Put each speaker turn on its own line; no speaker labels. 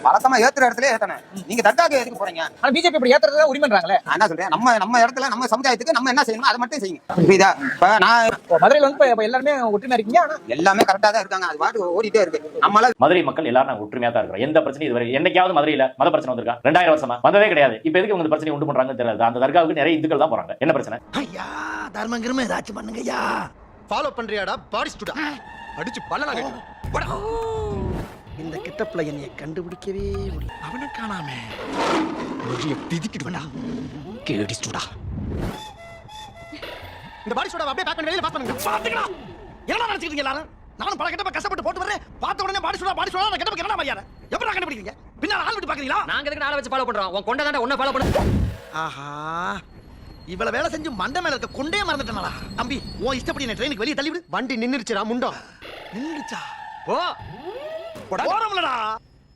வழக்கமா ஏத்துற இடத்துல ஏத்தணும். நீங்க தட்டாக எதுக்கு போறீங்க?
ஆனா பிஜேபி இப்படி ஏத்துறதா உரிமைன்றாங்களே.
நான் என்ன சொல்றேன், நம்ம இடத்துல நம்ம சமுதாயத்துக்கு நம்ம என்ன செய்யணுமோ அதை மட்டும் செய்யுங்க. புரியுதா? இப்ப நான்
மதுரையில வந்து இப்ப எல்லாருமே ஒற்றுமையா இருக்கீங்க. ஆனா
எல்லாமே கரெக்டா தான் இருக்காங்க. அது பாட்டு ஓடிட்டே இருக்கு. நம்மளால
மதுரை மக்கள் எல்லாரும் நாங்க ஒற்றுமையா தான் இருக்கிறோம். எந்த பிரச்சனையும் இதுவரை என்னைக்காவது மதுரையில மத பிரச்சனை வந்திருக்கா? 2000 வருஷமா வந்ததே கிடையாது. இப்ப எதுக்கு உங்க பிரச்சனை உண்டு பண்றாங்கன்னு தெரியல. அந்த தர்காவுக்கு நிறைய இந்துக்கள் தான் போறாங்க. என்ன பிரச்சனை?
ஐயா தர்மங்கிரமே ஏதாச்சும் பண்ணுங்க ஐயா.
ஃபாலோ பண்றியாடா பாடி ஸ்டுடா அடிச்சு பல்லனா கேட்டு
இந்த கிட்டப்ல என்னைய கண்டுபிடிக்கவே முடியல. அவனை காணாமே
மொழியை பிதிக்கிட்டு வேண்டா கேடி ஸ்டுடா. இந்த பாடி ஸ்டுடா அப்படியே பேக் பண்ணி வெளியில பாஸ் பண்ணுங்க.
பாத்துக்கடா. என்ன நினைச்சிட்டீங்க எல்லாரும்? நானும் பல கிட்டப்ப கஷ்டப்பட்டு போட்டு வரேன். பார்த்த உடனே பாடி ஸ்டுடா நான் கிட்டப்ப என்ன மரியாதை? எப்படா கண்டுபிடிக்கிறீங்க? பின்னால ஆள் விட்டு பாக்குறீங்களா?
நாங்க எதுக்கு நாளை வச்சு ஃபாலோ பண்றோம்? உன் கொண்ட தாண்ட ஒண்ணு ஃபாலோ பண்ணு.
ஆஹா இவ்வளவு வேலை செஞ்சு மண்டை மேல இருக்க கொண்டே மறந்துட்டேனா? தம்பி உன் இஷ்டப்படி என்ன ட்ரெயினுக்கு வெளியே தள்ளி விடு.
வண்டி நின்னுருச்சுடா முண்டோ.
நின்றுச்சா?
போ.
போறோம்லடா.